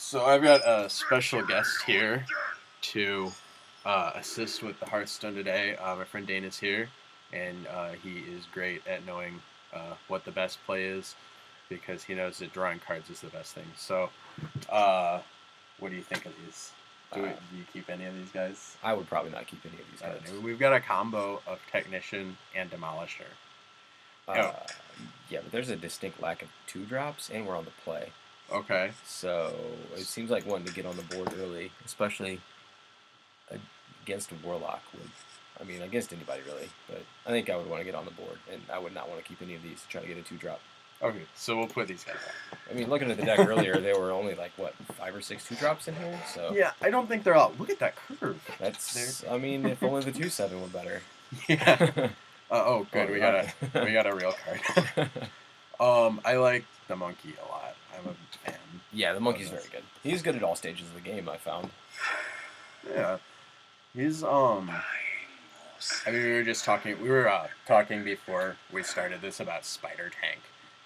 So I've got a special guest here to assist with the Hearthstone today. My friend Dane is here, and he is great at knowing what the best play is because he knows that drawing cards is the best thing. So, what do you think of these? Do you keep any of these guys? I would probably not keep any of these cards. We've got a combo of Technician and Demolisher. Yeah, but there's a distinct lack of 2-drops, and we're on the play. Okay. So it seems like wanting to get on the board early, especially against a Warlock would. I mean, against anybody really, but I think I would want to get on the board, and I would not want to keep any of these to try to get a 2-drop. Okay, so we'll put these guys on. I mean, looking at the deck earlier, there were only like, what, 5 or 6 2-drops in here? So yeah, I don't think they're out. Look at that curve. That's, I mean, if only the 2/7 were better. Yeah. Oh, good. We got a real card. I like the monkey a lot. I'm a fan. Yeah, the monkey's very good. He's good at all stages of the game, I found. Yeah. He's I mean, we were just talking. We were talking before we started this about Spider Tank,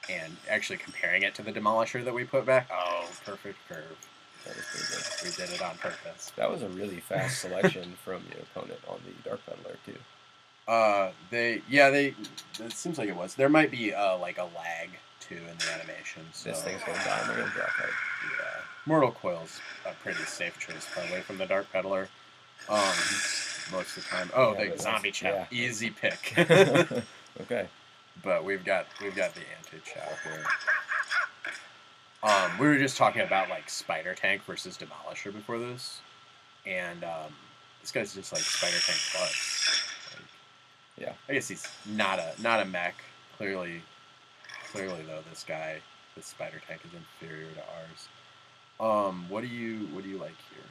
and actually comparing it to the Demolisher that we put back. Oh, perfect curve. That was pretty good. We did it on purpose. That was a really fast selection from your opponent on the Dark Peddler too. It seems like it was. There might be like a lag too in the animation. So. This thing's gonna die. I'm gonna draw a card. Yeah, Mortal Coil's a pretty safe choice probably from the Dark Peddler. Most of the time. Oh, yeah, the zombie chow. Yeah. Easy pick. Okay. But we've got the anti-chow here. We were just talking about like Spider Tank versus Demolisher before this, and this guy's just like Spider Tank plus. Like, yeah. I guess he's not a mech. Clearly though, this Spider Tank is inferior to ours. What do you like here?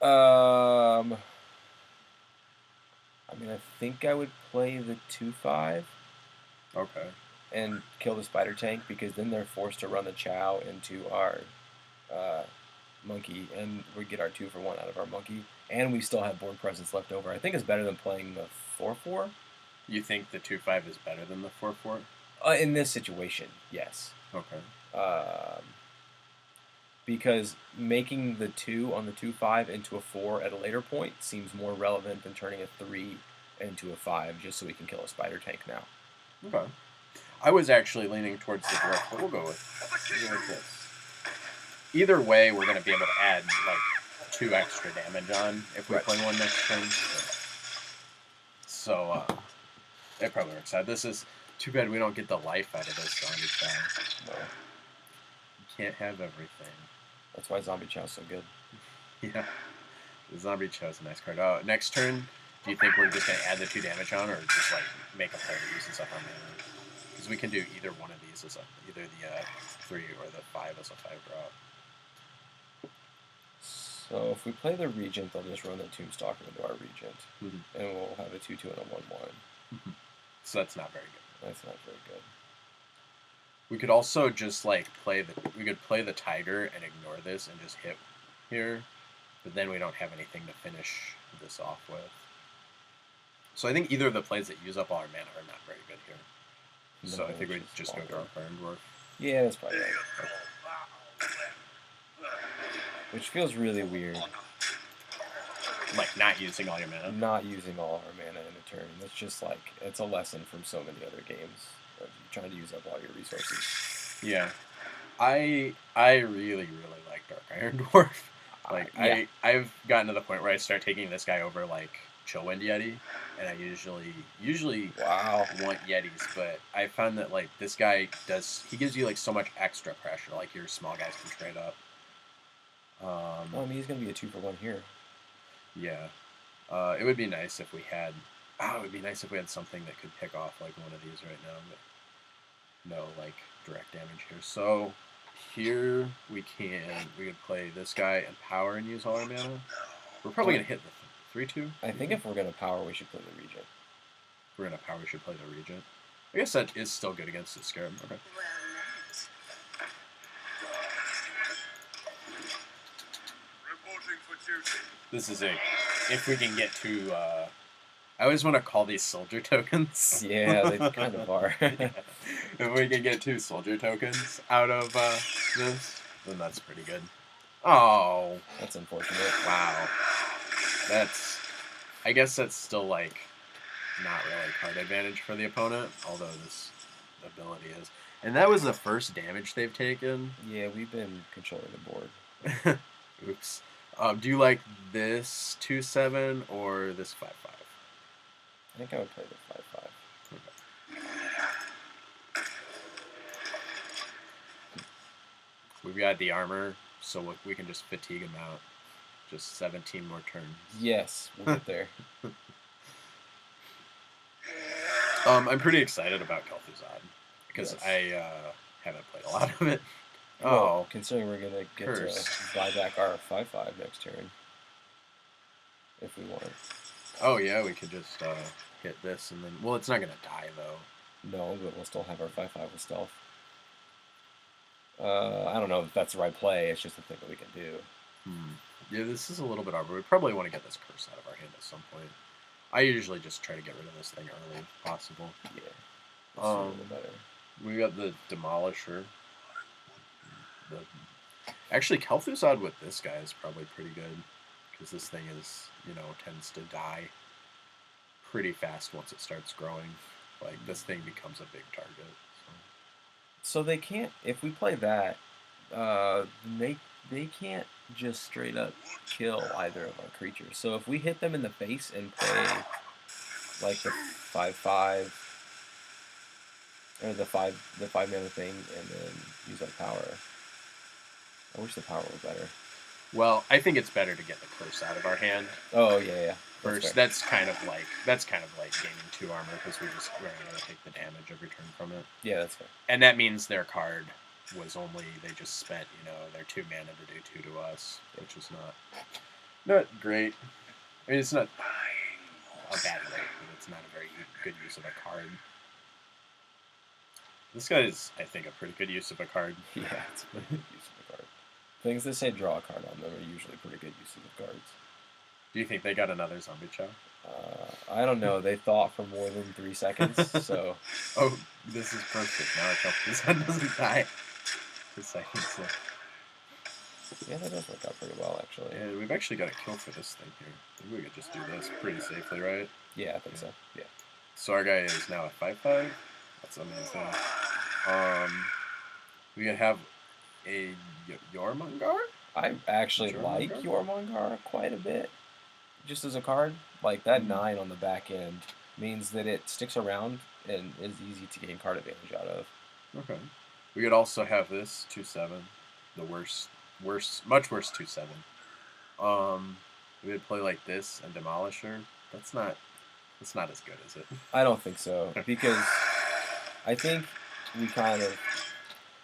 I mean, I think I would play the 2/5. Okay. And kill the Spider Tank, because then they're forced to run the Chow into our monkey, and we get our 2-for-1 out of our monkey, and we still have board presence left over. I think it's better than playing the 4/4. You think the 2/5 is better than the 4/4? In this situation, yes. Okay. Because making the 2 on the 2/5 into a 4 at a later point seems more relevant than turning a 3 into a 5 just so we can kill a Spider Tank now. Okay. I was actually leaning towards the dwarf, but we'll go with this. Either way, we're going to be able to add like 2 extra damage on if we play one next turn. So it probably works out. This is too bad we don't get the life out of this zombie chow. No. You can't have everything. That's why zombie chow's so good. Yeah. The zombie chow's a nice card. Next turn, do you think we're just going to add the 2 damage on, or just like make a player use this up on mana? Because we can do either one of these as either the 3 or the 5 as a 5-drop. So if we play the Regent, they'll just run the Tombstalker into our Regent, and we'll have a 2/2 and a 1/1. So that's not very good. That's not very good. We could also just like play the Tiger and ignore this and just hit here, but then we don't have anything to finish this off with. So I think either of the plays that use up all our mana are not very good here. No, so I think we just go Dark Iron Dwarf. Yeah, that's probably right. Which feels really weird. Like not using all your mana? Not using all our mana in a turn. That's just like, it's a lesson from so many other games. Trying to use up all your resources. Yeah. I really like Dark Iron Dwarf. Like yeah. I've gotten to the point where I start taking this guy over like Chillwind Yeti, and I usually want Yetis, but I found that like this guy gives you like so much extra pressure, like your small guys can trade up. Well, I mean, he's gonna be a 2-for-1 here. Yeah. It would be nice if we had something that could pick off like one of these right now, but no like direct damage here. So here we could play this guy and power and use all our mana. We're probably gonna hit the 3/2. I think if we're gonna power, we should play the Regent. If we're gonna power, we should play the Regent. I guess that is still good against the Scarab. Okay. This is if we can get to I always want to call these soldier tokens. Yeah, they kind of are. Yeah. If we can get 2 soldier tokens out of this, then that's pretty good. Oh, That's unfortunate. wow. That's, I guess that's still like not really card advantage for the opponent, although this ability is. And that was the first damage they've taken. Yeah, we've been controlling the board. Oops. Do you like this 2/7 or this 5/5? I think I would play the 5/5. We've got the armor, so we can just fatigue him out. Just 17 more turns. Yes, we'll get there. I'm pretty excited about Kel'Thuzad because Yes. I haven't played a lot of it. Well, considering we're gonna get Curse. to buy back our 5/5 next turn, if we want. Oh yeah, we could just hit this and then. Well, it's not gonna die though. No, but we'll still have our 5/5 with stealth. I don't know if that's the right play. It's just a thing that we can do. Yeah, this is a little bit hard. We probably want to get this curse out of our hand at some point. I usually just try to get rid of this thing early if possible. Yeah. The better. We got the Demolisher. Actually, Kel'Thuzad with this guy is probably pretty good because this thing is, tends to die pretty fast once it starts growing. Like this thing becomes a big target. So they can't. If we play that, they can't just straight up kill either of our creatures. So if we hit them in the face and play like the 5/5 or the 5 mana thing and then use our power. I wish the power was better. Well, I think it's better to get the curse out of our hand. Oh yeah. First, that's kind of like gaining 2 armor because we're going to take the damage every turn from it. Yeah, that's fair. And that means their card was they just spent their 2 mana to do 2 to us, which is not great. I mean, it's not a bad rate, but it's not a very good use of a card. This guy is, I think, a pretty good use of a card. Yeah, it's a pretty good use of a card. Things that say draw a card on them are usually pretty good uses of cards. Do you think they got another zombie chow? I don't know. They thought for more than 3 seconds, so. Oh, this is perfect. Now it helps this one doesn't die. For seconds. So. Yeah, that does work out pretty well, actually. Yeah, we've actually got a kill for this thing here. Maybe we could just do this pretty safely, right? Yeah, I think so. Yeah. So our guy is now a 5/5. That's amazing. We have a Jormungandr? I actually like Jormungandr quite a bit. Just as a card, like that 9 on the back end means that it sticks around and is easy to gain card advantage out of. Okay. We could also have this 2/7, the much worse 2/7. We would play like this and Demolisher. That's not as good, is it? I don't think so because I think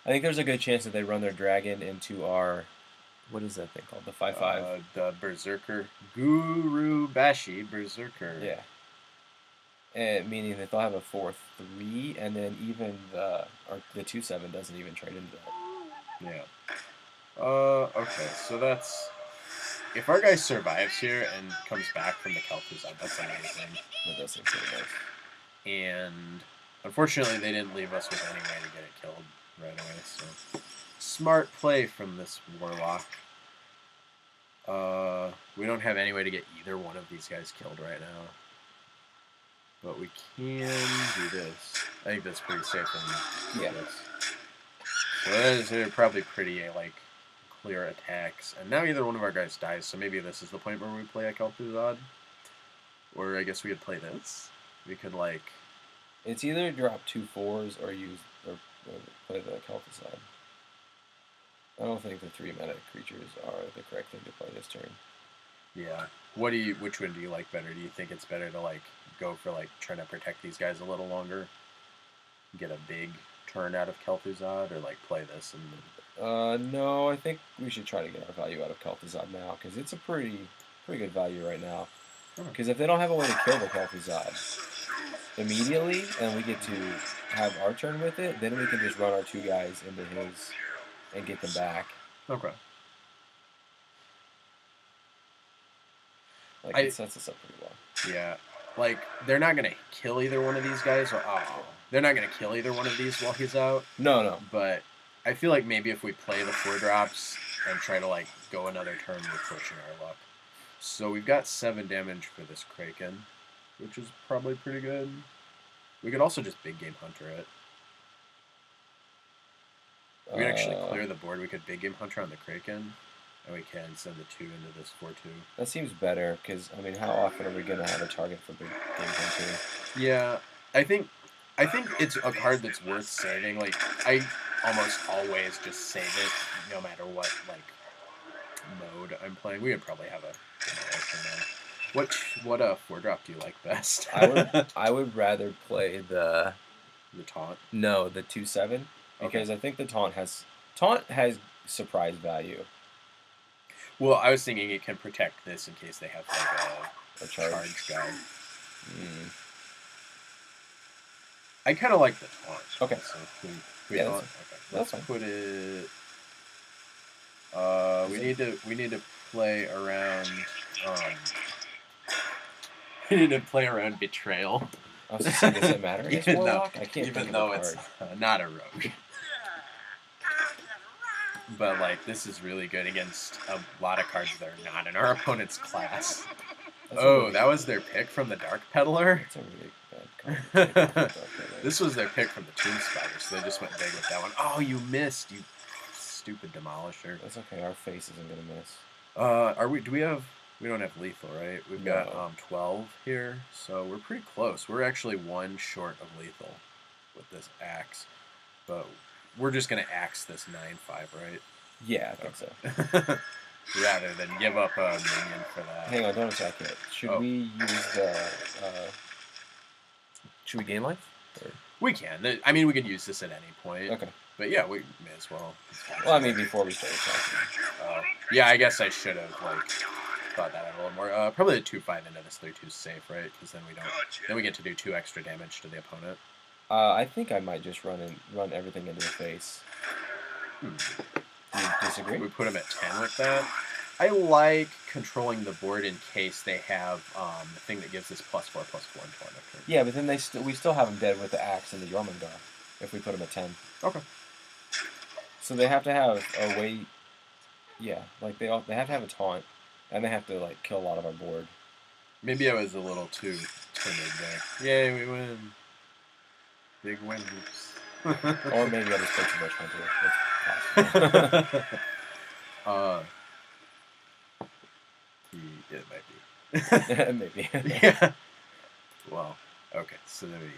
there's a good chance that they run their dragon into our. What is that thing called? The 5/5. The Berserker. Guru Bashi Berserker. Yeah. And meaning that they'll have a 4/3, and then even the 2/7 doesn't even trade into that. Yeah. Okay, so that's. If our guy survives here and comes back from the Kel'Thuzad, that's amazing. That does seem pretty nice. And unfortunately, they didn't leave us with any way to get it killed right away, so. Smart play from this Warlock. We don't have any way to get either one of these guys killed right now. But we can do this. I think that's pretty safe. Yeah. So that is probably pretty, clear attacks. And now either one of our guys dies, so maybe this is the point where we play a Kel'Thuzad. Or I guess we could play this. We could, It's either drop 2 4s or play the Kel'Thuzad. I don't think the 3 mana creatures are the correct thing to play this turn. Yeah. Which one do you like better? Do you think it's better to go for trying to protect these guys a little longer? Get a big turn out of Kel'Thuzad or play this and No, I think we should try to get our value out of Kel'Thuzad now because it's a pretty good value right now. Because if they don't have a way to kill the Kel'Thuzad immediately and we get to have our turn with it, then we can just run our 2 guys into his and get them back. Okay. It sets us up pretty well. Yeah. They're not going to kill either one of these guys. Or, they're not gonna kill either one of these while he's out. No. But I feel like maybe if we play the 4-drops and try to like go another turn, we're pushing our luck. So we've got 7 damage for this Kraken, which is probably pretty good. We could also just big game hunter it. We can actually clear the board. We could big game hunter on the Kraken, and we can send the 2 into this 4-2. That seems better because I mean, how often are we gonna have a target for big game hunting? Yeah, I think it's a card that's worth saving. Like I almost always just save it, no matter what like mode I'm playing. We would probably have a what 4-drop do you like best? I would rather play the taunt. No, the 2/7 because I think the taunt has surprise value. Well, I was thinking it can protect this in case they have like a charge guy. I kind of like the taunt. Okay. So Let's put it. We need to play around. We need to play around betrayal. I was just saying, does it matter? I can't even though it's not a rogue. But like this is really good against a lot of cards that are not in our opponent's class. That was their pick from the Dark Peddler. That's a really bad card. This was their pick from the Tomb Spider, so they just went big with that one. Oh, you missed, you stupid demolisher. That's okay. Our face isn't gonna miss. Are we? Do we have? We don't have lethal, right? We've got 12 here, so we're pretty close. We're actually 1 short of lethal with this axe, but we're just gonna axe this 9/5, right? Yeah, I think so. Rather than give up a minion for that. Hang on, don't attack yet. Should we use the? Should we gain life? Or? We can. I mean, we could use this at any point. Okay. But yeah, we may as well. Well, I mean, before we start attacking. Yeah, I guess I should have thought that out a little more. Probably the 2/5 into this 3/2 is safe, right? Because then we don't. Then we get to do 2 extra damage to the opponent. I think I might just run everything into the face. Do you disagree? We put him at 10 with that. I like controlling the board in case they have the thing that gives us +4/+4 until end of turn. Yeah, but then we still have them dead with the axe and the Jormungandr if we put them at 10. Okay. So they have to have a way. Yeah, like they have to have a taunt, and they have to like kill a lot of our board. Maybe I was a little too timid there. Yay, we win! Big win. Or maybe I just played too much Hunter. It's possible. It might be. Maybe. Yeah. Well, okay. So then we